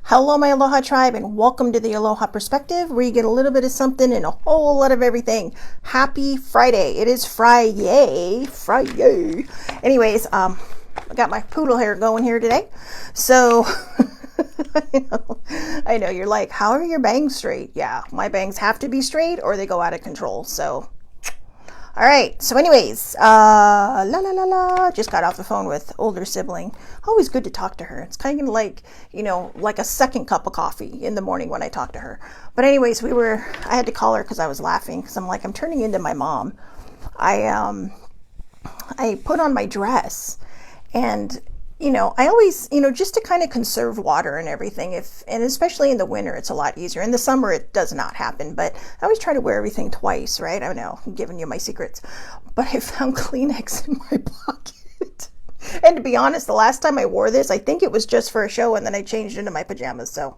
Hello, my Aloha tribe, and welcome to the Aloha Perspective, where you get a little bit of something and a whole lot of everything. Happy Friday. It is Friday. Anyways, I got my poodle hair going here today. So, I know you're like, how are your bangs straight? Yeah, my bangs have to be straight or they go out of control. So, all right. So anyways, just got off the phone with older sibling. Always good to talk to her. It's kind of like, like a second cup of coffee in the morning when I talk to her. But anyways, I had to call her because I was laughing because I'm like, I'm turning into my mom. I put on my dress and I always, just to kind of conserve water and everything, and especially in the winter, it's a lot easier. In the summer, it does not happen, but I always try to wear everything twice, right? I know, I'm giving you my secrets, but I found Kleenex in my pocket. And to be honest, the last time I wore this, I think it was just for a show, and then I changed into my pajamas, so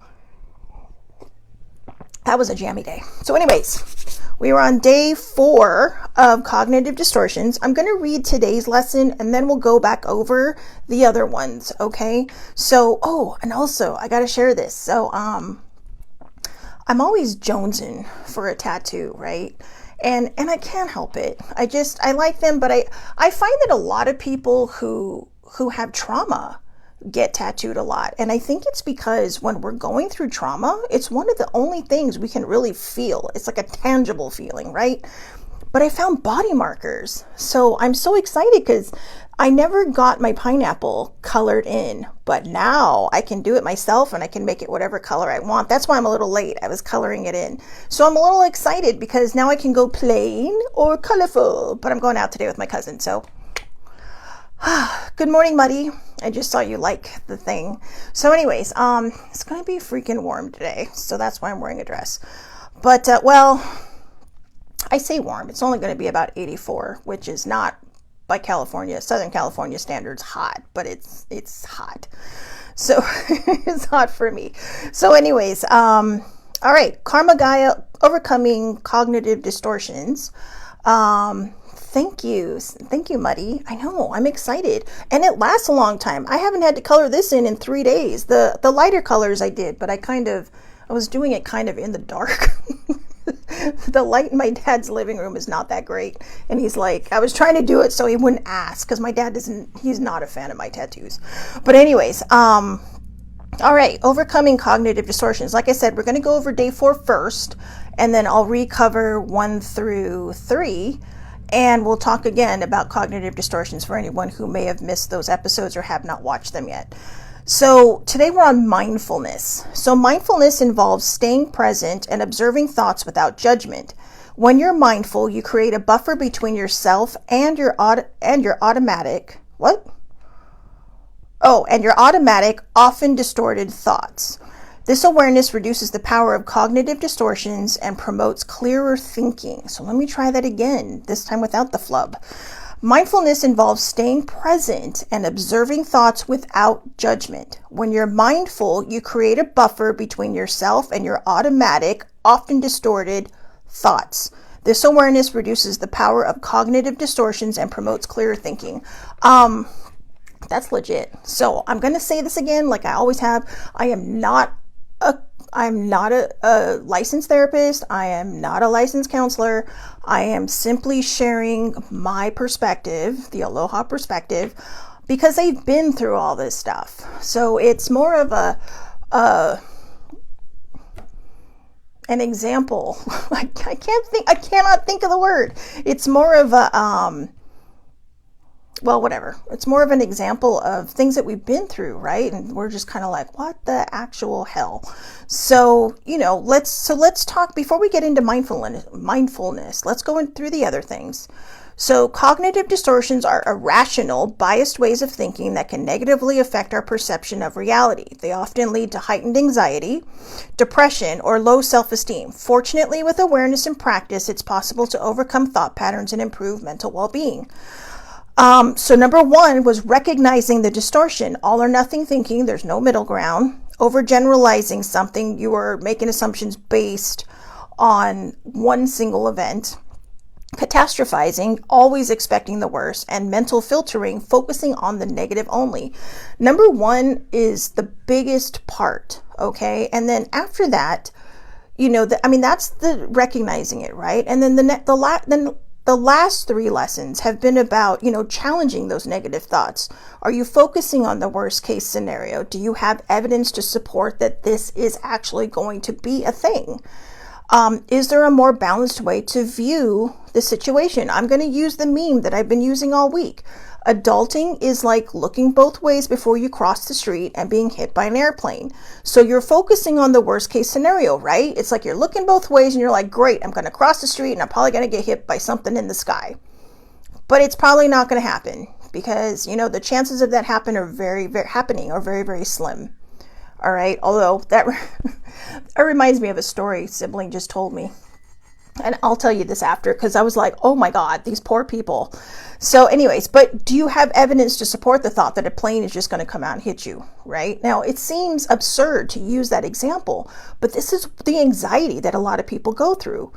that was a jammy day. So anyways, we were on day 4 of cognitive distortions. I'm going to read today's lesson and then we'll go back over the other ones. Okay. So, and also I got to share this. So, I'm always jonesing for a tattoo, right? And I can't help it. I like them, but I find that a lot of people who have trauma get tattooed a lot. And I think it's because when we're going through trauma, it's one of the only things we can really feel. It's like a tangible feeling, right? But I found body markers. So I'm so excited because I never got my pineapple colored in, but now I can do it myself and I can make it whatever color I want. That's why I'm a little late. I was coloring it in. So I'm a little excited because now I can go plain or colorful, but I'm going out today with my cousin. So good morning, Muddy. I just saw you like the thing. So anyways, it's going to be freaking warm today. So that's why I'm wearing a dress. But, I say warm. It's only going to be about 84, which is not by Southern California standards hot, but it's hot. So it's hot for me. So anyways, all right. Karma Gaia, overcoming cognitive distortions. Thank you, Muddy. I know, I'm excited. And it lasts a long time. I haven't had to color this in 3 days. The lighter colors I did, but I was doing it kind of in the dark. The light in my dad's living room is not that great. And he's like, I was trying to do it so he wouldn't ask, because my dad he's not a fan of my tattoos. But anyways, all right, overcoming cognitive distortions. Like I said, we're going to go over day 4 first, and then I'll recover 1 through 3. And we'll talk again about cognitive distortions for anyone who may have missed those episodes or have not watched them yet. So today we're on mindfulness. So mindfulness involves staying present and observing thoughts without judgment. When you're mindful, you create a buffer between yourself and your automatic, often distorted thoughts. This awareness reduces the power of cognitive distortions and promotes clearer thinking. So let me try that again, this time without the flub. Mindfulness involves staying present and observing thoughts without judgment. When you're mindful, you create a buffer between yourself and your automatic, often distorted thoughts. This awareness reduces the power of cognitive distortions and promotes clearer thinking. That's legit. So I'm going to say this again, like I always have. I'm not a licensed therapist. I am not a licensed counselor. I am simply sharing my perspective, the Aloha perspective, because I've been through all this stuff. So it's more of an example. I cannot think of the word. It's more of whatever. It's more of an example of things that we've been through, right? And we're just kind of like, what the actual hell? So, let's talk before we get into mindfulness. Let's go in through the other things. So cognitive distortions are irrational, biased ways of thinking that can negatively affect our perception of reality. They often lead to heightened anxiety, depression, or low self-esteem. Fortunately, with awareness and practice, it's possible to overcome thought patterns and improve mental well-being. So number 1 was recognizing the distortion, all or nothing thinking. There's no middle ground. Overgeneralizing something. You are making assumptions based on one single event. Catastrophizing, always expecting the worst, and mental filtering, focusing on the negative only. Number one is the biggest part, okay? And then after that, that's the recognizing it, right? And then the last three lessons have been about, challenging those negative thoughts. Are you focusing on the worst case scenario? Do you have evidence to support that this is actually going to be a thing? Is there a more balanced way to view the situation? I'm going to use the meme that I've been using all week. Adulting is like looking both ways before you cross the street and being hit by an airplane. So you're focusing on the worst case scenario, right? It's like you're looking both ways and you're like, great, I'm going to cross the street and I'm probably going to get hit by something in the sky. But it's probably not going to happen because, the chances of that happening are very, very slim. All right. Although that reminds me of a story a sibling just told me. And I'll tell you this after, because I was like, oh my God, these poor people. So anyways, but do you have evidence to support the thought that a plane is just going to come out and hit you, right? Now, it seems absurd to use that example, but this is the anxiety that a lot of people go through.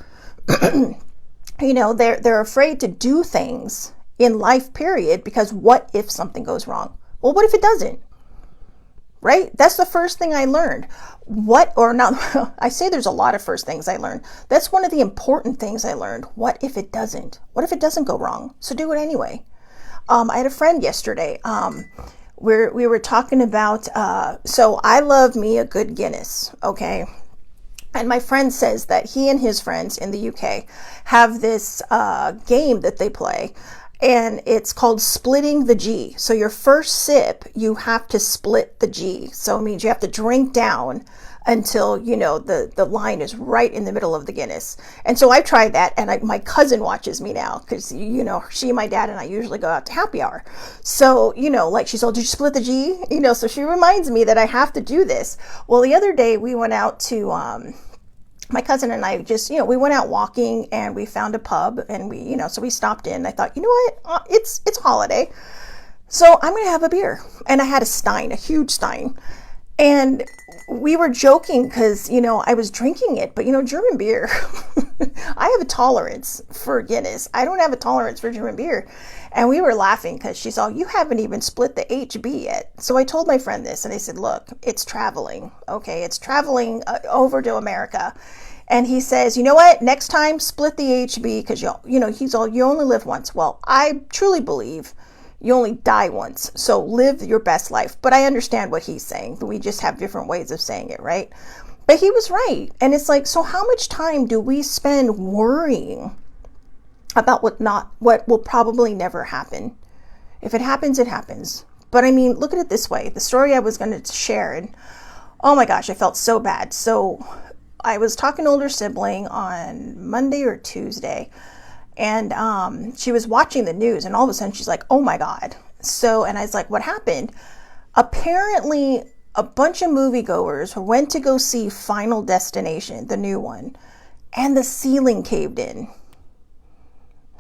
They're afraid to do things in life, period, because what if something goes wrong? Well, what if it doesn't? Right? That's the first thing I learned. I say there's a lot of first things I learned. That's one of the important things I learned. What if it doesn't? What if it doesn't go wrong? So do it anyway. I had a friend yesterday where we were talking about, so I love me a good Guinness, okay? And my friend says that he and his friends in the UK have this game that they play. And it's called splitting the G. So your first sip, you have to split the G. So it means you have to drink down until, the line is right in the middle of the Guinness. And so I tried that, and my cousin watches me now because, she, my dad, and I usually go out to happy hour. So, she's all, did you split the G? So she reminds me that I have to do this. Well, the other day we went out to, my cousin and I just, we went out walking and we found a pub and so we stopped in. I thought, it's holiday. So I'm going to have a beer. And I had a huge stein. And we were joking because, I was drinking it, but German beer, I have a tolerance for Guinness. I don't have a tolerance for German beer. And we were laughing because she's all, you haven't even split the HB yet. So I told my friend this and I said, look, it's traveling. Okay. It's traveling over to America. And he says, you know what? Next time, split the HB because he's all, you only live once. Well, I truly believe you only die once. So live your best life. But I understand what he's saying. We just have different ways of saying it, right? But he was right. And it's like, so how much time do we spend worrying about what will probably never happen? If it happens, it happens. But I mean, look at it this way. The story I was going to share, and oh my gosh, I felt so bad. So I was talking to an older sibling on Monday or Tuesday, and she was watching the news, and all of a sudden she's like, oh my God. So, and I was like, what happened? Apparently, a bunch of moviegoers went to go see Final Destination, the new one, and the ceiling caved in.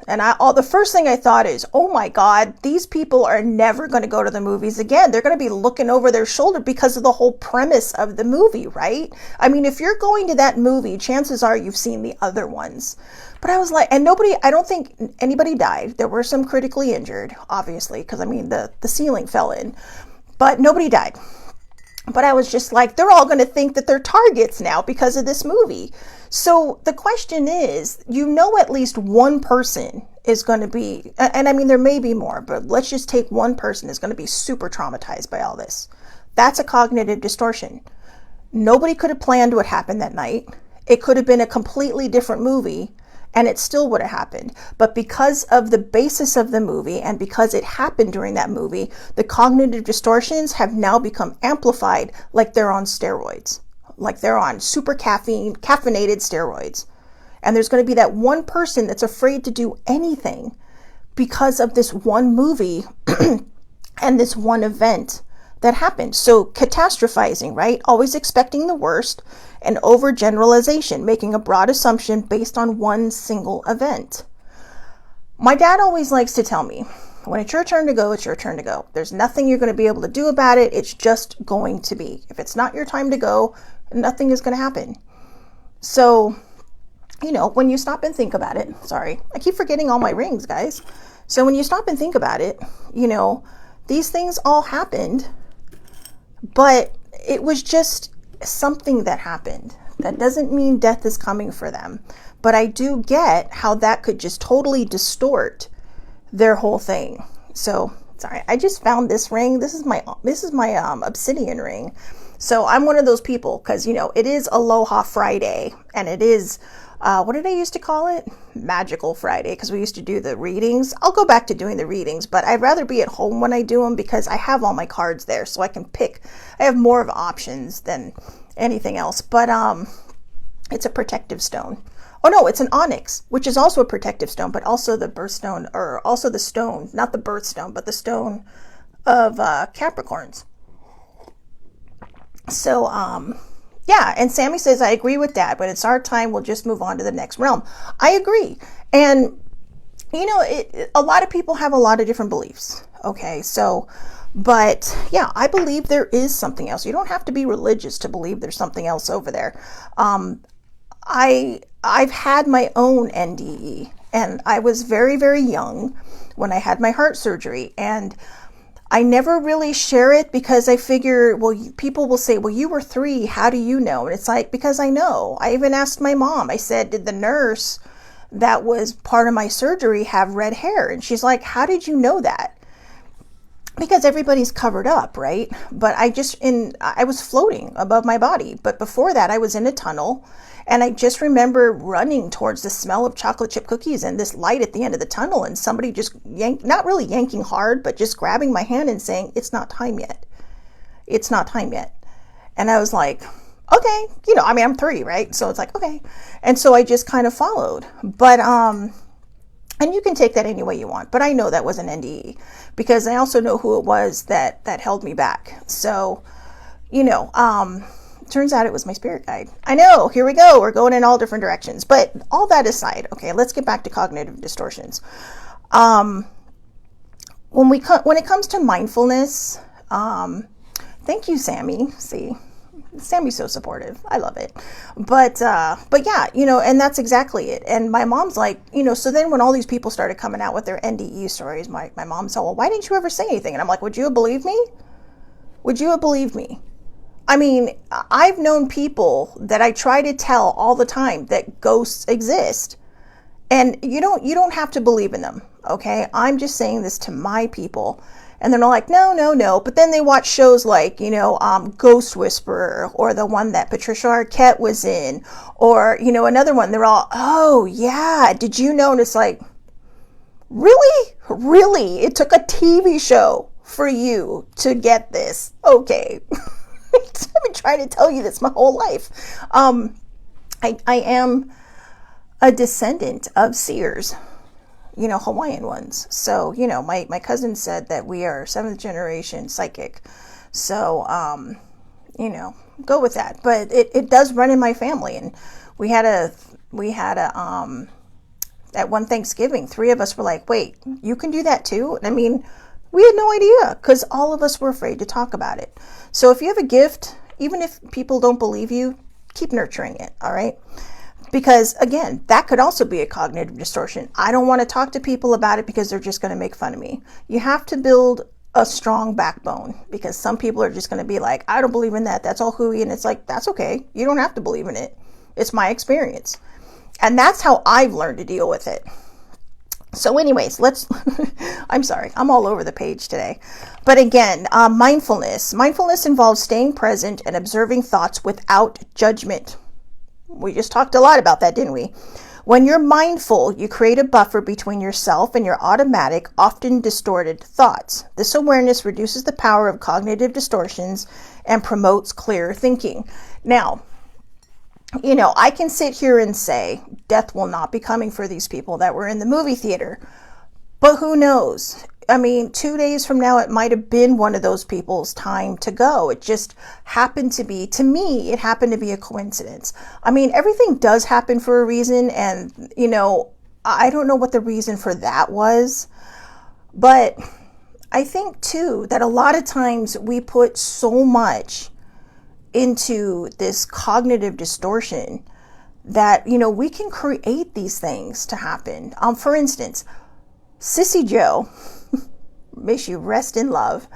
And the first thing I thought is, oh my God, these people are never going to go to the movies again. They're going to be looking over their shoulder because of the whole premise of the movie, right? I mean, if you're going to that movie, chances are you've seen the other ones. But I was like, and I don't think anybody died. There were some critically injured, obviously, because I mean, the ceiling fell in, but nobody died. But I was just like, they're all going to think that they're targets now because of this movie. So the question is, at least one person is going to be, and I mean, there may be more, but let's just take one person is going to be super traumatized by all this. That's a cognitive distortion. Nobody could have planned what happened that night. It could have been a completely different movie and it still would have happened. But because of the basis of the movie and because it happened during that movie, the cognitive distortions have now become amplified like they're on steroids, like they're on super caffeinated steroids. And there's going to be that one person that's afraid to do anything because of this one movie and this one event that happened. So catastrophizing, right? Always expecting the worst, and overgeneralization, making a broad assumption based on one single event. My dad always likes to tell me, when it's your turn to go, it's your turn to go. There's nothing you're going to be able to do about it. It's just going to be. If it's not your time to go, nothing is going to happen. So you know, when you stop and think about it, sorry, I keep forgetting all my rings, guys. So when you stop and think about it, you know, these things all happened, but it was just something that happened. That doesn't mean death is coming for them. But I do get how that could just totally distort their whole thing. So, sorry, I just found this ring. This is my obsidian ring. So I'm one of those people, because, you know, it is Aloha Friday, and it is, what did I used to call it? Magical Friday, because we used to do the readings. I'll go back to doing the readings, but I'd rather be at home when I do them, because I have all my cards there, so I can pick. I have more of options than anything else. But it's a protective stone. Oh no, it's an onyx, which is also a protective stone, but also the birthstone, or also the stone, not the birthstone, but the stone of Capricorns. So, yeah, and Sammy says, I agree with that, but it's our time. We'll just move on to the next realm. I agree. And, you know, a lot of people have a lot of different beliefs. Okay, so, but yeah, I believe there is something else. You don't have to be religious to believe there's something else over there. I've had my own NDE, and I was very, very young when I had my heart surgery, and I never really share it because I figure, well, people will say, well, you were 3. How do you know? And it's like, because I know. I even asked my mom. I said, did the nurse that was part of my surgery have red hair? And she's like, how did you know that? Because everybody's covered up, right? But I was floating above my body. But before that, I was in a tunnel. And I just remember running towards the smell of chocolate chip cookies and this light at the end of the tunnel, and somebody just not really yanking hard, but just grabbing my hand and saying, it's not time yet. It's not time yet. And I was like, okay, you know, I mean, I'm 3, right? So it's like, okay. And so I just kind of followed. But, and you can take that any way you want, but I know that was an NDE, because I also know who it was that held me back. So, you know, turns out it was my spirit guide. I know, here we go. We're going in all different directions. But all that aside, okay, let's get back to cognitive distortions. When it comes to mindfulness, thank you, Sammy. See, Sammy's so supportive. I love it. But yeah, you know, and that's exactly it. And my mom's like, you know, so then when all these people started coming out with their NDE stories, my mom said, well, why didn't you ever say anything? And I'm like, would you have believed me? Would you have believed me? I mean, I've known people that I try to tell all the time that ghosts exist, and you don't have to believe in them. Okay. I'm just saying this to my people, and they're like, no. But then they watch shows like, you know, Ghost Whisperer, or the one that Patricia Arquette was in, or, you know, another one. They're all, oh yeah, did you know? And it's like, really? It took a TV show for you to get this? Okay. I've been trying to tell you this my whole life. I am a descendant of seers, you know, Hawaiian ones. So, you know, my cousin said that we are 7th generation psychic. So, you know, go with that. But it does run in my family. And we had a at one Thanksgiving, 3 of us were like, wait, you can do that too? And I mean, we had no idea, because all of us were afraid to talk about it. So if you have a gift, even if people don't believe you, keep nurturing it, all right? Because again, that could also be a cognitive distortion. I don't want to talk to people about it because they're just going to make fun of me. You have to build a strong backbone, because some people are just going to be like, I don't believe in that. That's all hooey. And it's like, that's okay. You don't have to believe in it. It's my experience. And that's how I've learned to deal with it. So anyways, I'm sorry, I'm all over the page today. But again, mindfulness. Mindfulness involves staying present and observing thoughts without judgment. We just talked a lot about that, didn't we? When you're mindful, you create a buffer between yourself and your automatic, often distorted thoughts. This awareness reduces the power of cognitive distortions and promotes clear thinking. Now, you know, I can sit here and say death will not be coming for these people that were in the movie theater, but who knows? I mean, 2 days from now, it might have been one of those people's time to go. It just happened to be, to me, it happened to be a coincidence. I mean, everything does happen for a reason. And, you know, I don't know what the reason for that was, but I think too, that a lot of times we put so much into this cognitive distortion that, you know, we can create these things to happen. For instance, Sissy Joe, may she rest in love,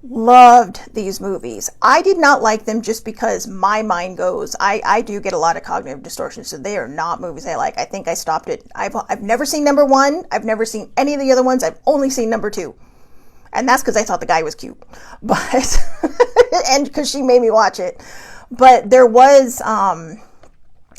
loved these movies. I did not like them just because my mind goes, I do get a lot of cognitive distortion, so they are not movies I like. I think I stopped it. I've never seen number 1. I've never seen any of the other ones. I've only seen number 2. And that's because I thought the guy was cute. But, and because she made me watch it. But there was,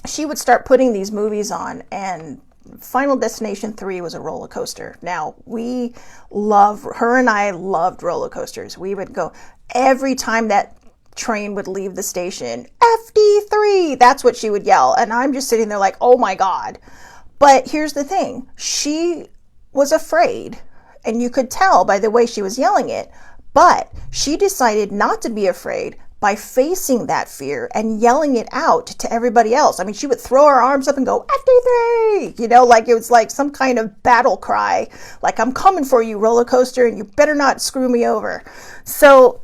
she would start putting these movies on, and Final Destination 3 was a roller coaster. Now, her and I loved roller coasters. We would go every time that train would leave the station, FD3, that's what she would yell. And I'm just sitting there like, oh my God. But here's the thing. She was afraid, and you could tell by the way she was yelling it, but she decided not to be afraid by facing that fear and yelling it out to everybody else. I mean, she would throw her arms up and go, FD3, you know, like it was like some kind of battle cry, like, I'm coming for you, roller coaster, and you better not screw me over. So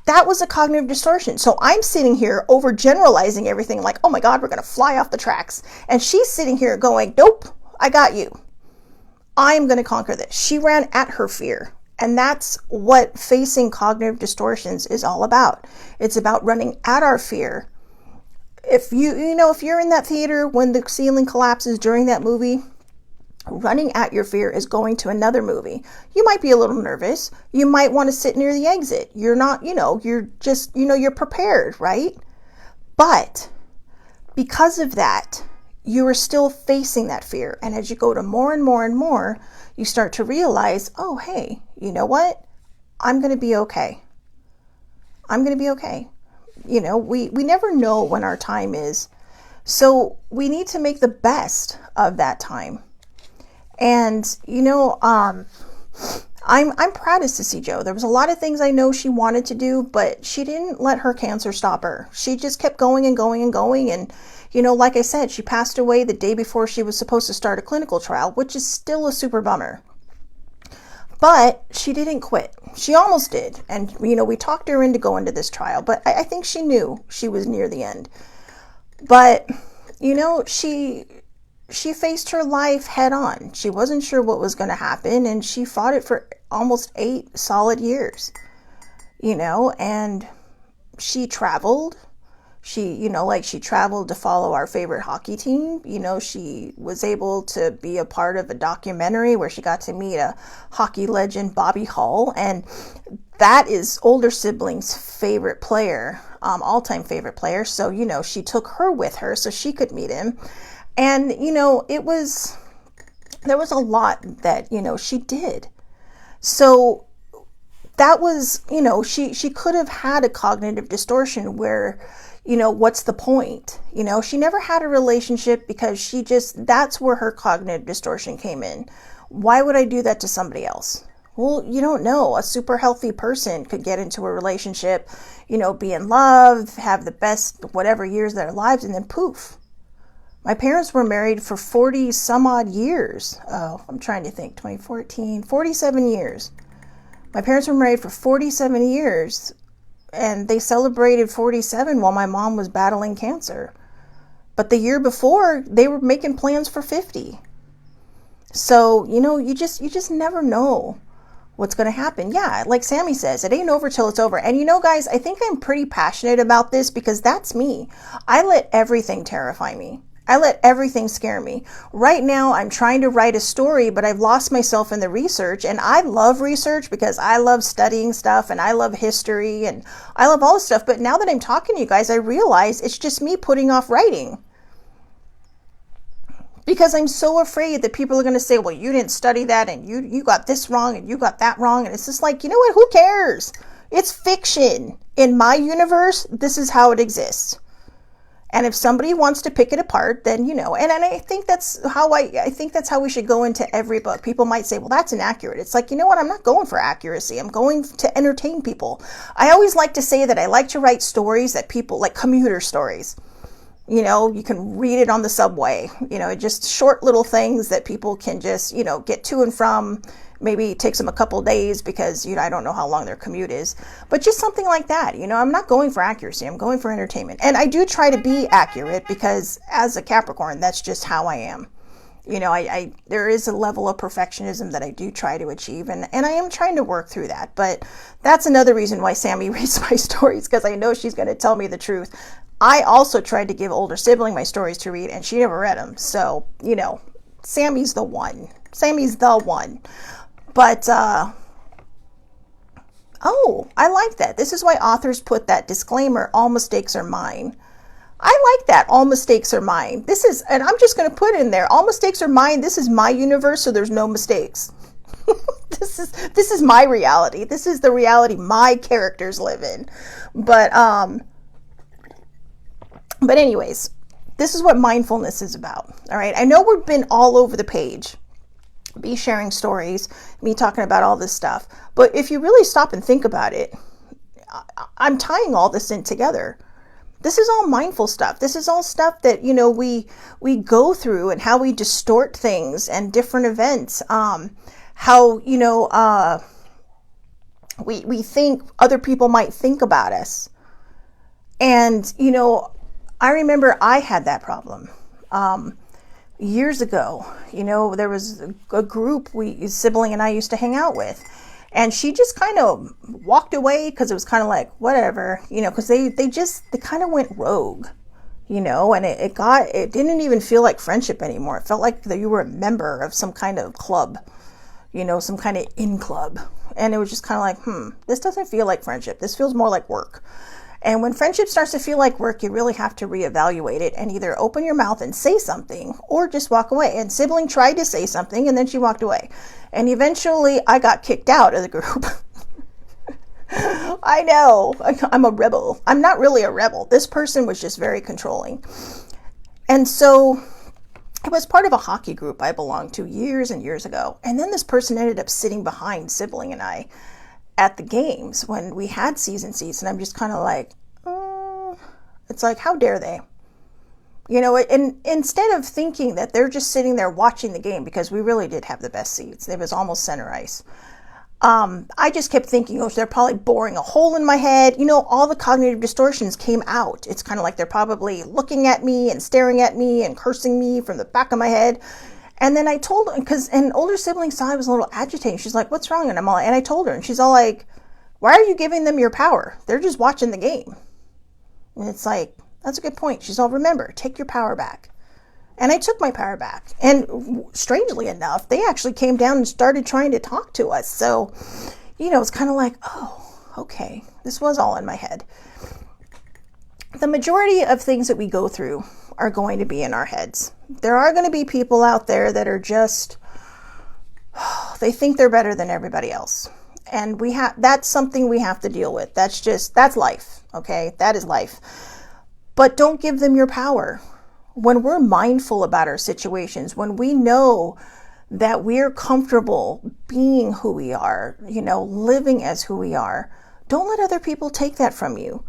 that was a cognitive distortion. So I'm sitting here overgeneralizing everything like, oh my God, we're going to fly off the tracks. And she's sitting here going, nope, I got you. I am going to conquer this. She ran at her fear. And that's what facing cognitive distortions is all about. It's about running at our fear. If if you're in that theater when the ceiling collapses during that movie, running at your fear is going to another movie. You might be a little nervous. You might want to sit near the exit. You're not, you're just, you're prepared, right? But because of that, you are still facing that fear. And as you go to more and more and more, you start to realize, oh, hey, you know what? I'm going to be okay. I'm going to be okay. We never know when our time is. So we need to make the best of that time. And, I'm proud of Sissy Joe. There was a lot of things I know she wanted to do, but she didn't let her cancer stop her. She just kept going and going and going. And, like I said, she passed away the day before she was supposed to start a clinical trial, which is still a super bummer. But she didn't quit. She almost did. And, we talked her into going to this trial, but I think she knew she was near the end. But, she faced her life head on. She wasn't sure what was going to happen, and she fought it for almost 8 solid years, and she traveled. She traveled to follow our favorite hockey team. She was able to be a part of a documentary where she got to meet a hockey legend, Bobby Hull, and that is older sibling's favorite player, all-time favorite player. So, she took her with her so she could meet him. And, there was a lot that, she did. So that was, she could have had a cognitive distortion where, what's the point? She never had a relationship because that's where her cognitive distortion came in. Why would I do that to somebody else? Well, you don't know. A super healthy person could get into a relationship, be in love, have the best whatever years of their lives, and then poof. My parents were married for 40 some odd years. Oh, I'm trying to think, 2014, 47 years. My parents were married for 47 years, and they celebrated 47 while my mom was battling cancer. But the year before, they were making plans for 50. So, you just never know what's going to happen. Yeah, like Sammy says, it ain't over till it's over. And guys, I think I'm pretty passionate about this because that's me. I let everything terrify me. I let everything scare me. Right now, I'm trying to write a story, but I've lost myself in the research. And I love research because I love studying stuff and I love history and I love all this stuff. But now that I'm talking to you guys, I realize it's just me putting off writing. Because I'm so afraid that people are going to say, well, you didn't study that and you got this wrong and you got that wrong. And it's just like, you know what? Who cares? It's fiction. In my universe, this is how it exists. And if somebody wants to pick it apart, then, and I think that's how I think that's how we should go into every book. People might say, well, that's inaccurate. It's like, you know what? I'm not going for accuracy. I'm going to entertain people. I always like to say that I like to write stories that people like commuter stories. You can read it on the subway, just short little things that people can just, get to and from, Maybe it takes them a couple days because, I don't know how long their commute is, but just something like that. I'm not going for accuracy. I'm going for entertainment. And I do try to be accurate because as a Capricorn, that's just how I am. There is a level of perfectionism that I do try to achieve, and I am trying to work through that. But that's another reason why Sammy reads my stories, because I know she's going to tell me the truth. I also tried to give older sibling my stories to read, and she never read them. So, Sammy's the one. Sammy's the one. But, I like that. This is why authors put that disclaimer, all mistakes are mine. I like that. All mistakes are mine. And I'm just going to put in there, all mistakes are mine. This is my universe, so there's no mistakes. This is my reality. This is the reality my characters live in. But anyways, this is what mindfulness is about. All right. I know we've been all over the page, me sharing stories, me talking about all this stuff. But if you really stop and think about it, I'm tying all this in together. This is all mindful stuff. This is all stuff that, we go through, and how we distort things and different events. How, we think other people might think about us. And, I remember I had that problem. Years ago, there was a group sibling and I used to hang out with. And she just kind of walked away because it was kind of like, whatever, because they kind of went rogue, and it didn't even feel like friendship anymore. It felt like that you were a member of some kind of club, some kind of in club. And it was just kind of like, this doesn't feel like friendship. This feels more like work. And when friendship starts to feel like work, you really have to reevaluate it and either open your mouth and say something or just walk away. And sibling tried to say something and then she walked away. And eventually I got kicked out of the group. I know, I'm a rebel. I'm not really a rebel. This person was just very controlling. And so it was part of a hockey group I belonged to years and years ago. And then this person ended up sitting behind sibling and I at the games when we had season seats. And I'm just kind of like, it's like, how dare they? And instead of thinking that they're just sitting there watching the game, because we really did have the best seats. It was almost center ice. I just kept thinking, they're probably boring a hole in my head. All the cognitive distortions came out. It's kind of like they're probably looking at me and staring at me and cursing me from the back of my head. And then I told her, because an older sibling saw I was a little agitated. She's like, what's wrong? And I told her, and she's all like, why are you giving them your power? They're just watching the game. And it's like, that's a good point. She's all, remember, take your power back. And I took my power back. And strangely enough, they actually came down and started trying to talk to us. So, it's kind of like, oh, okay, this was all in my head. The majority of things that we go through are going to be in our heads. There are going to be people out there that are just, they think they're better than everybody else. And that's something we have to deal with. That's life. Okay. That is life. But don't give them your power. When we're mindful about our situations, when we know that we're comfortable being who we are, living as who we are, don't let other people take that from you.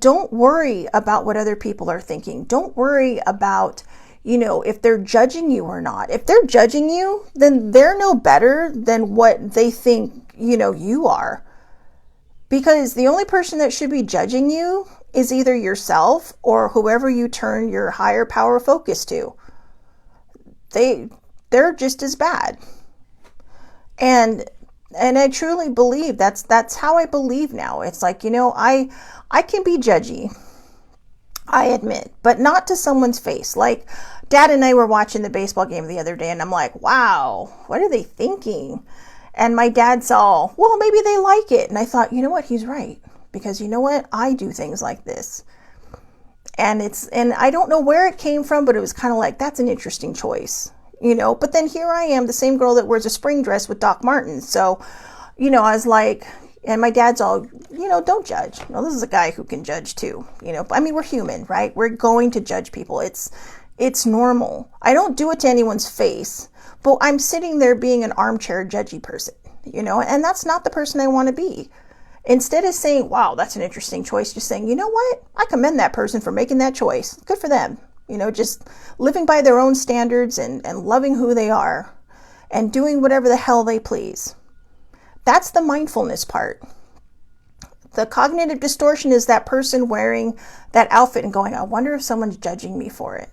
Don't worry about what other people are thinking. Don't worry about, if they're judging you or not. If they're judging you, then they're no better than what they think, you are. Because the only person that should be judging you is either yourself or whoever you turn your higher power focus to. They're just as bad. And I truly believe that's how I believe now. It's like, I can be judgy, I admit, but not to someone's face. Like Dad and I were watching the baseball game the other day and I'm like, wow, what are they thinking? And my dad saw, well, maybe they like it. And I thought, you know what? He's right. Because you know what? I do things like this. And I don't know where it came from, but it was kind of like, that's an interesting choice, but then here I am, the same girl that wears a spring dress with Doc Martens. So, I was like, and my dad's all, don't judge. This is a guy who can judge too, we're human, right? We're going to judge people. It's normal. I don't do it to anyone's face, but I'm sitting there being an armchair judgy person, and that's not the person I want to be. Instead of saying, wow, that's an interesting choice, just saying, you know what? I commend that person for making that choice. Good for them. Just living by their own standards and loving who they are. and doing whatever the hell they please. That's the mindfulness part. The cognitive distortion is that person wearing that outfit and going, I wonder if someone's judging me for it.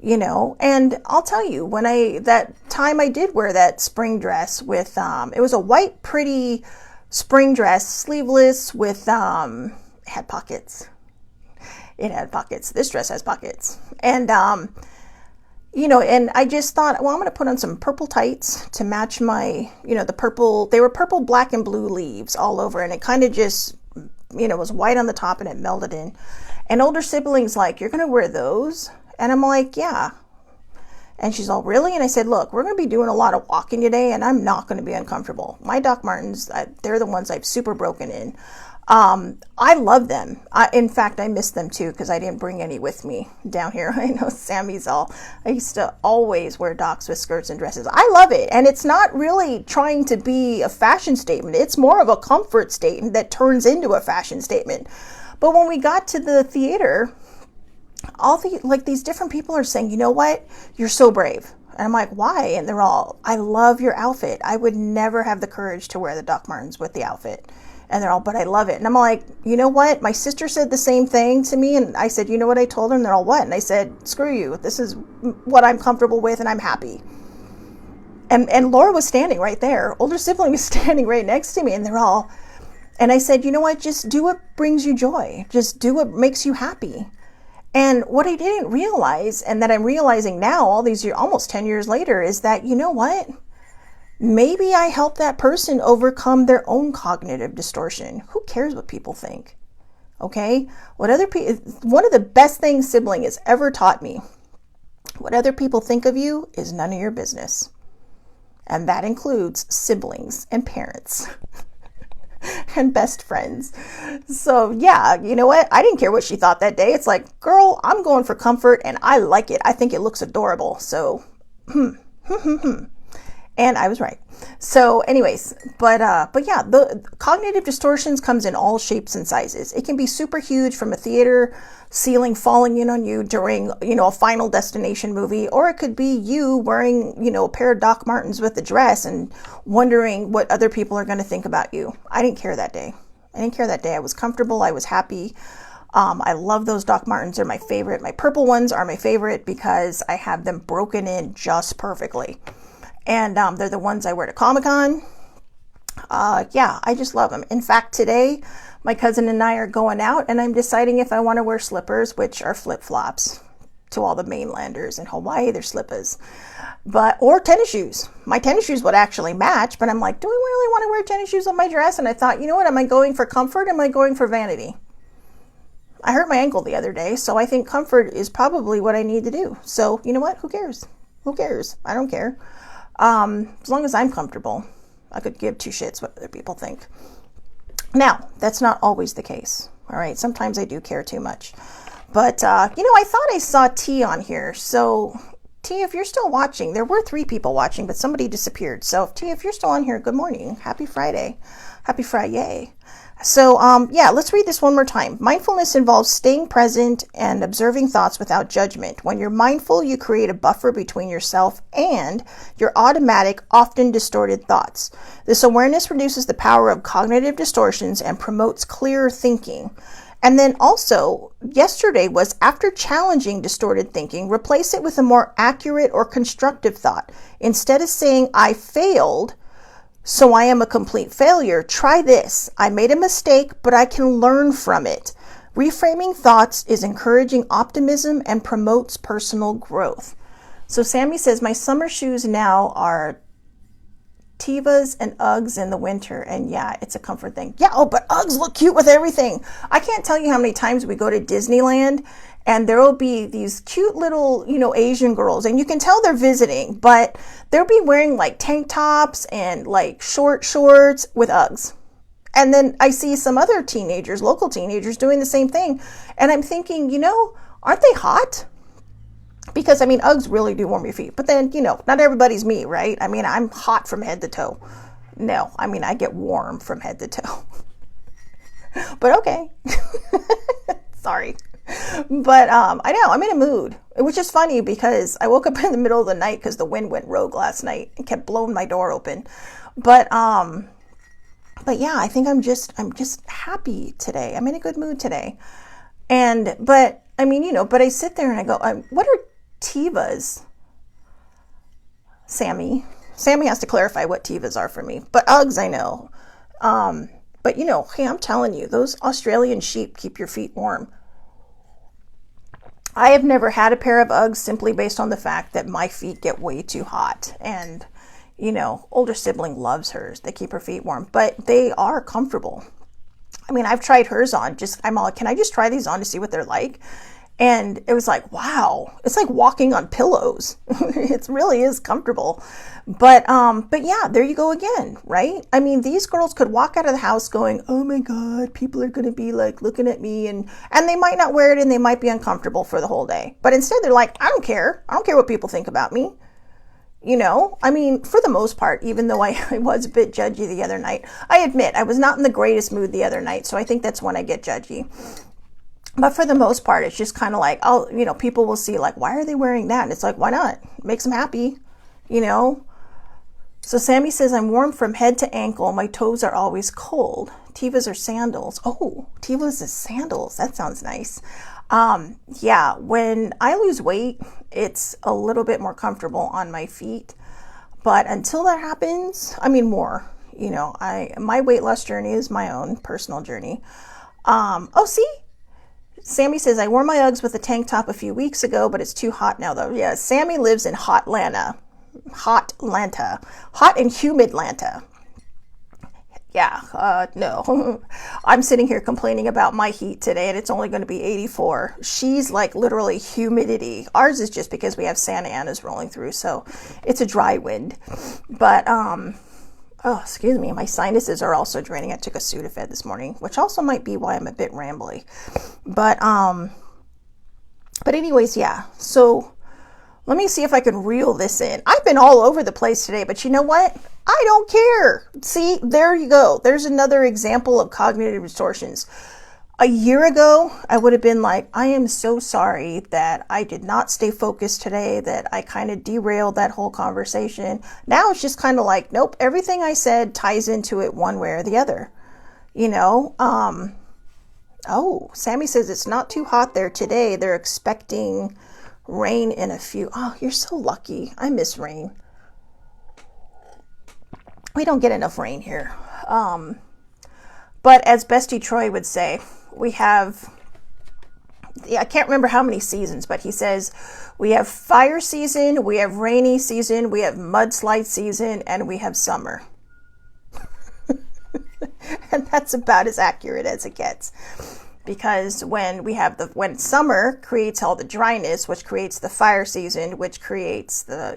You know, and I'll tell you, that time I did wear that spring dress with, it was a white, pretty spring dress, sleeveless with, it had pockets. It had pockets. This dress has pockets. And, you know, and I just thought, well, I'm going to put on some purple tights to match my, you know, the purple, they were purple, black, and blue leaves all over. And it kind of just, you know, was white on the top and it melded in. And older siblings like, you're going to wear those? And I'm like, yeah. And she's all, really? And I said, look, we're going to be doing a lot of walking today and I'm not going to be uncomfortable. My Doc Martens, they're the ones I've super broken in. I love them. In fact, I miss them too because I didn't bring any with me down here. I know Sammy's all, I used to always wear Docs with skirts and dresses. I love it. And it's not really trying to be a fashion statement. It's more of a comfort statement that turns into a fashion statement. But when we got to the theater, these different people are saying, you know what? You're so brave. And I'm like, why? And they're all, I love your outfit. I would never have the courage to wear the Doc Martens with the outfit. And they're all, but I love it. And I'm like, you know what? My sister said the same thing to me. And I said, you know what I told her? And they're all, what? And I said, screw you. This is what I'm comfortable with and I'm happy. And Laura was standing right there. Older sibling was standing right next to me. And they're all, and I said, you know what? Just do what brings you joy. Just do what makes you happy. And what I didn't realize, and that I'm realizing now, all these years, almost 10 years later, is that, you know what? Maybe I helped that person overcome their own cognitive distortion. Who cares what people think? Okay? One of the best things sibling has ever taught me, what other people think of you is none of your business. And that includes siblings and parents. And best friends. So yeah, you know what? I didn't care what she thought that day. It's like, girl, I'm going for comfort and I like it. I think it looks adorable. So, and I was right. So anyways, but yeah, the cognitive distortions comes in all shapes and sizes. It can be super huge from a theater ceiling falling in on you during, you know, a Final Destination movie, or it could be you wearing, you know, a pair of Doc Martens with a dress and wondering what other people are going to think about you. I didn't care that day. I was comfortable. I was happy. I love those Doc Martens. They're my favorite. My purple ones are my favorite because I have them broken in just perfectly. And they're the ones I wear to Comic-Con. Yeah, I just love them. In fact, today, my cousin and I are going out and I'm deciding if I want to wear slippers, which are flip-flops. To all the mainlanders in Hawaii, they're slippers. Or tennis shoes. My tennis shoes would actually match, but I'm like, do I really want to wear tennis shoes on my dress? And I thought, you know what? Am I going for comfort? Am I going for vanity? I hurt my ankle the other day, so I think comfort is probably what I need to do. So, you know what? Who cares? Who cares? I don't care. As long as I'm comfortable, I could give two shits what other people think. Now, that's not always the case. All right. Sometimes I do care too much. But, you know, I thought I saw T on here. So, T, if you're still watching, there were 3 people watching, but somebody disappeared. So, T, if you're still on here, good morning. Happy Friday. Happy Friday. So, yeah, let's read this one more time. Mindfulness involves staying present and observing thoughts without judgment. When you're mindful, you create a buffer between yourself and your automatic, often distorted thoughts. This awareness reduces the power of cognitive distortions and promotes clearer thinking. And then also, yesterday was after challenging distorted thinking, replace it with a more accurate or constructive thought. Instead of saying, I failed, so I am a complete failure, try this. I made a mistake, but I can learn from it. Reframing thoughts is encouraging optimism and promotes personal growth. So Sammy says, my summer shoes now are Tevas and Uggs in the winter. And yeah, it's a comfort thing. Yeah, oh, but Uggs look cute with everything. I can't tell you how many times we go to Disneyland and there will be these cute little, you know, Asian girls, and you can tell they're visiting, but they'll be wearing like tank tops and like short shorts with Uggs. And then I see some other teenagers, local teenagers, doing the same thing. And I'm thinking, you know, aren't they hot? Because, I mean, Uggs really do warm your feet. But then, you know, not everybody's me, right? I mean, I'm hot from head to toe. No, I mean, I get warm from head to toe. But okay. Sorry. But I know I'm in a mood, which is funny because I woke up in the middle of the night because the wind went rogue last night and kept blowing my door open. But yeah, I think I'm just happy today. I'm in a good mood today. But I mean, but I sit there and I go, what are Tevas? Sammy has to clarify what Tevas are for me, but Uggs I know. But hey, I'm telling you, those Australian sheep keep your feet warm. I have never had a pair of Uggs simply based on the fact that my feet get way too hot, and older sibling loves hers. They keep her feet warm, but they are comfortable. I mean, I've tried hers on. I'm all, can I just try these on to see what they're like? And it was like, wow, it's like walking on pillows. It really is comfortable. But yeah, there you go again, right? I mean, these girls could walk out of the house going, oh my God, people are going to be like looking at me, and they might not wear it and they might be uncomfortable for the whole day. But instead they're like, I don't care. I don't care what people think about me. I mean, for the most part, even though I was a bit judgy the other night, I admit I was not in the greatest mood the other night. So I think that's when I get judgy. But for the most part, it's just kind of like, oh, people will see like, why are they wearing that? And it's like, why not? It makes them happy, So Sammy says, I'm warm from head to ankle. My toes are always cold. Tevas are sandals. Oh, Tevas is sandals. That sounds nice. Yeah, when I lose weight, it's a little bit more comfortable on my feet. But until that happens, I mean, more, my weight loss journey is my own personal journey. See? Sammy says, I wore my Uggs with a tank top a few weeks ago, but it's too hot now, though. Yeah, Sammy lives in hot and humid Atlanta. Yeah, no. I'm sitting here complaining about my heat today, and it's only going to be 84. She's like literally humidity. Ours is just because we have Santa Ana's rolling through, so it's a dry wind. But oh, excuse me, my sinuses are also draining. I took a Sudafed this morning, which also might be why I'm a bit rambly. But anyways, yeah. So let me see if I can reel this in. I've been all over the place today, but you know what? I don't care. See, there you go. There's another example of cognitive distortions. A year ago, I would have been like, I am so sorry that I did not stay focused today, that I kind of derailed that whole conversation. Now it's just kind of like, nope, everything I said ties into it one way or the other. Oh, Sammy says it's not too hot there today. They're expecting rain in a few. Oh, you're so lucky. I miss rain. We don't get enough rain here. But as Bestie Troy would say, we have, I can't remember how many seasons, but he says we have fire season, we have rainy season, we have mudslide season, and we have summer. And that's about as accurate as it gets. Because when summer creates all the dryness, which creates the fire season, which creates the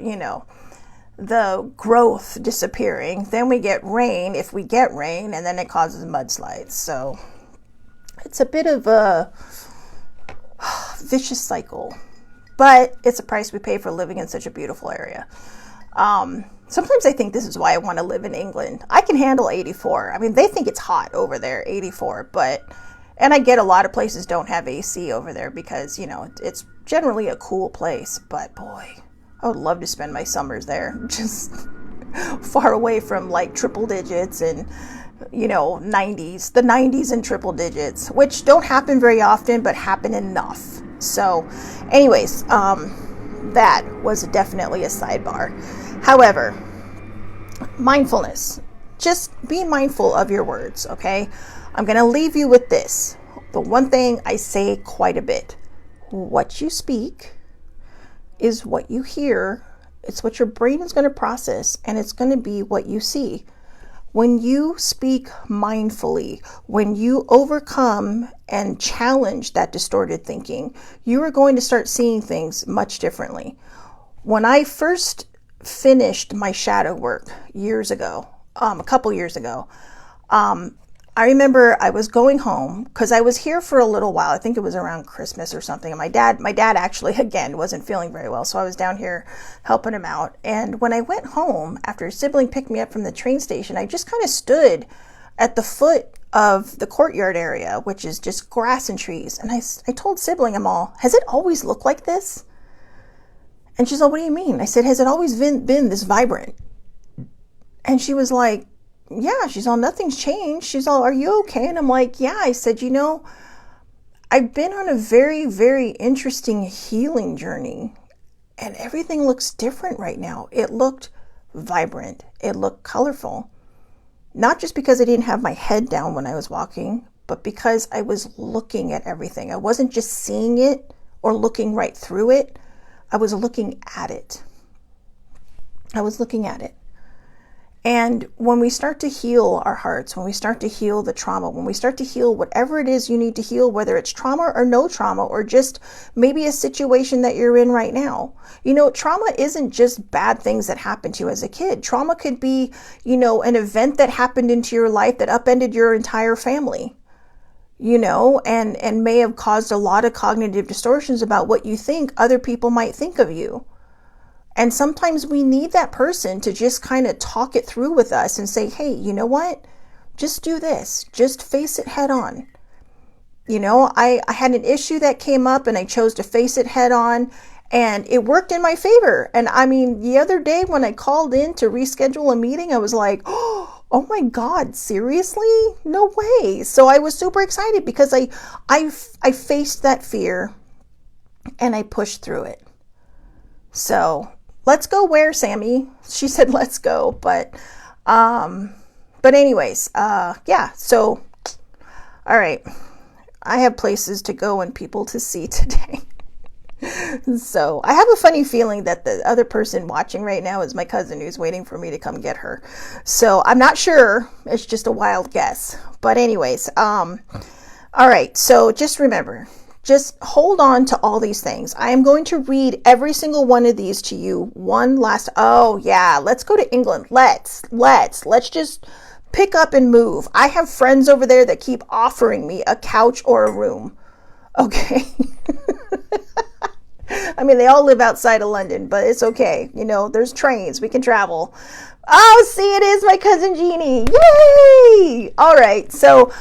growth disappearing, then we get rain, if we get rain, and then it causes mudslides. So it's a bit of a vicious cycle, but it's a price we pay for living in such a beautiful area. Sometimes I think this is why I want to live in England. I can handle 84. I mean, they think it's hot over there, 84, and I get a lot of places don't have AC over there because, it's generally a cool place, but boy, I would love to spend my summers there, just far away from like triple digits and, 90s, the 90s and triple digits, which don't happen very often, but happen enough. So anyways, that was definitely a sidebar. However, mindfulness, just be mindful of your words. Okay. I'm going to leave you with this. The one thing I say quite a bit, what you speak is what you hear. It's what your brain is going to process, and it's going to be what you see. When you speak mindfully, when you overcome and challenge that distorted thinking, you are going to start seeing things much differently. When I first finished my shadow work years ago, a couple years ago, I remember I was going home because I was here for a little while. I think it was around Christmas or something. And my dad actually, again, wasn't feeling very well. So I was down here helping him out. And when I went home, after a sibling picked me up from the train station, I just kind of stood at the foot of the courtyard area, which is just grass and trees. And I told Sibling, I'm all, has it always looked like this? And she's like, what do you mean? I said, has it always been this vibrant? And she was like, yeah. She's all, nothing's changed. She's all, are you okay? And I'm like, yeah. I said, I've been on a very, very interesting healing journey, and everything looks different right now. It looked vibrant. It looked colorful. Not just because I didn't have my head down when I was walking, but because I was looking at everything. I wasn't just seeing it or looking right through it. I was looking at it. I was looking at it. And when we start to heal our hearts, when we start to heal the trauma, when we start to heal whatever it is you need to heal, whether it's trauma or no trauma, or just maybe a situation that you're in right now, trauma isn't just bad things that happened to you as a kid. Trauma could be, an event that happened into your life that upended your entire family, and may have caused a lot of cognitive distortions about what you think other people might think of you. And sometimes we need that person to just kind of talk it through with us and say, hey, you know what? Just do this. Just face it head on. I had an issue that came up and I chose to face it head on, and it worked in my favor. And I mean, the other day when I called in to reschedule a meeting, I was like, oh my God, seriously? No way. So I was super excited because I faced that fear and I pushed through it. So let's go where, Sammy? She said, let's go. But anyways, yeah. So, all right. I have places to go and people to see today. So I have a funny feeling that the other person watching right now is my cousin who's waiting for me to come get her. So I'm not sure. It's just a wild guess. But anyways, all right. So just remember, just hold on to all these things. I am going to read every single one of these to you. Oh yeah, let's go to England. Let's just pick up and move. I have friends over there that keep offering me a couch or a room. Okay. I mean, they all live outside of London, but it's okay. There's trains. We can travel. Oh, see, it is my cousin Jeannie. Yay! All right. So,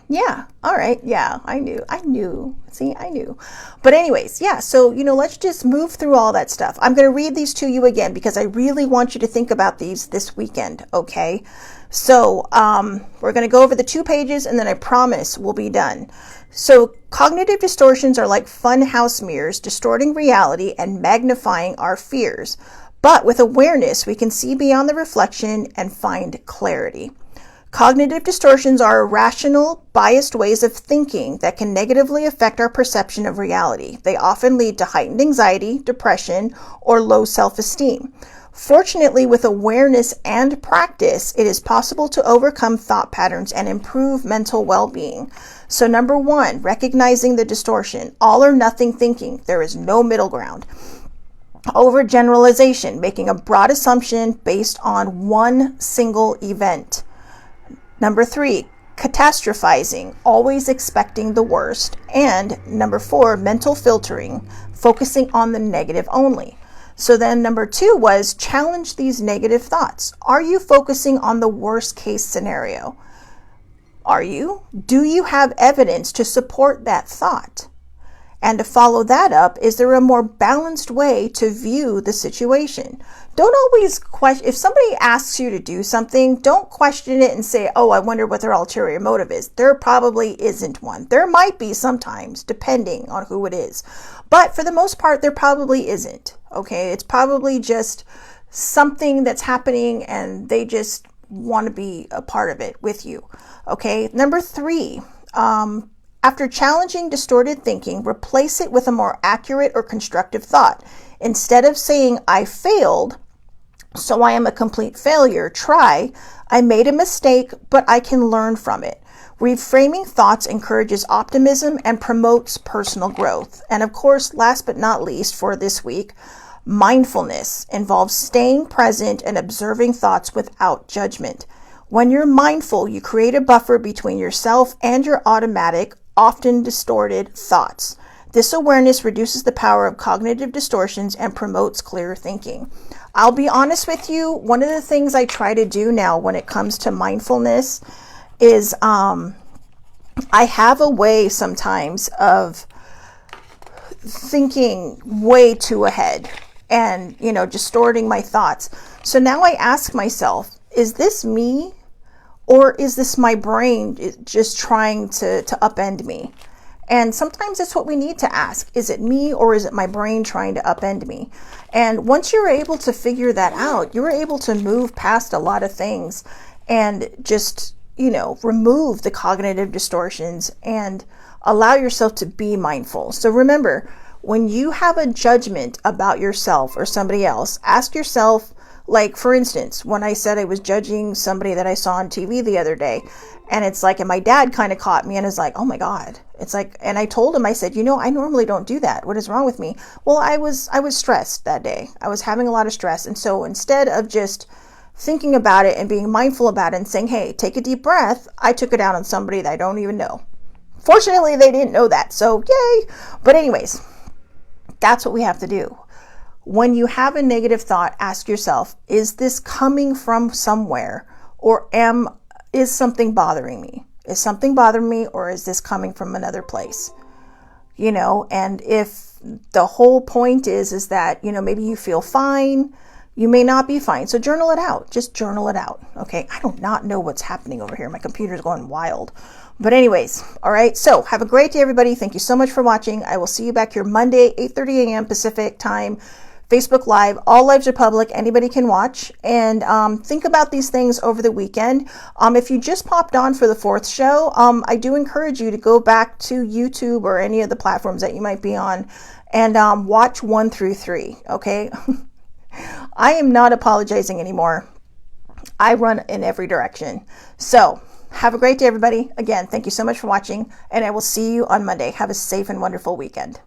yeah. All right. Yeah, I knew. See, I knew. But anyways, yeah. So, let's just move through all that stuff. I'm going to read these to you again because I really want you to think about these this weekend. Okay. So, we're going to go over the 2 pages and then I promise we'll be done. So cognitive distortions are like fun house mirrors, distorting reality and magnifying our fears. But with awareness, we can see beyond the reflection and find clarity. Cognitive distortions are irrational, biased ways of thinking that can negatively affect our perception of reality. They often lead to heightened anxiety, depression, or low self-esteem. Fortunately, with awareness and practice, it is possible to overcome thought patterns and improve mental well-being. So number 1, recognizing the distortion. All or nothing thinking. There is no middle ground. Overgeneralization, making a broad assumption based on one single event. Number 3, catastrophizing, always expecting the worst. And number 4, mental filtering, focusing on the negative only. So then number 2 was challenge these negative thoughts. Are you focusing on the worst case scenario? Are you? Do you have evidence to support that thought? And to follow that up, is there a more balanced way to view the situation? Don't always question, if somebody asks you to do something, don't question it and say, oh, I wonder what their ulterior motive is. There probably isn't one. There might be sometimes, depending on who it is. But for the most part, there probably isn't. Okay, it's probably just something that's happening and they just want to be a part of it with you. Okay, number 3, after challenging distorted thinking, replace it with a more accurate or constructive thought. Instead of saying, I failed, so I am a complete failure, try, I made a mistake, but I can learn from it. Reframing thoughts encourages optimism and promotes personal growth. And of course, last but not least for this week, mindfulness involves staying present and observing thoughts without judgment. When you're mindful, you create a buffer between yourself and your automatic, often distorted thoughts. This awareness reduces the power of cognitive distortions and promotes clearer thinking. I'll be honest with you, one of the things I try to do now when it comes to mindfulness is I have a way sometimes of thinking way too ahead and, distorting my thoughts. So now I ask myself, is this me, or is this my brain just trying to upend me? And sometimes it's what we need to ask. Is it me, or is it my brain trying to upend me? And once you're able to figure that out, you're able to move past a lot of things and just, remove the cognitive distortions and allow yourself to be mindful. So remember, when you have a judgment about yourself or somebody else, ask yourself, like, for instance, when I said I was judging somebody that I saw on TV the other day, and it's like, and my dad kind of caught me and is like, oh my God. It's like, and I told him, I said, I normally don't do that. What is wrong with me? Well, I was stressed that day. I was having a lot of stress. And so instead of just thinking about it and being mindful about it and saying, hey, take a deep breath, I took it out on somebody that I don't even know. Fortunately, they didn't know that. So yay. But anyways, that's what we have to do. When you have a negative thought, ask yourself, is this coming from somewhere, or is something bothering me? Is something bothering me, or is this coming from another place? And if the whole point is that, maybe you feel fine, you may not be fine. So journal it out. Just journal it out. Okay. I do not know what's happening over here. My computer's going wild. But anyways, all right. So have a great day, everybody. Thank you so much for watching. I will see you back here Monday, 8:30 a.m. Pacific time. Facebook Live. All lives are public. Anybody can watch. And think about these things over the weekend. If you just popped on for the 4th show, I do encourage you to go back to YouTube or any of the platforms that you might be on and watch 1 through 3. Okay. I am not apologizing anymore. I run in every direction. So have a great day, everybody. Again, thank you so much for watching, and I will see you on Monday. Have a safe and wonderful weekend.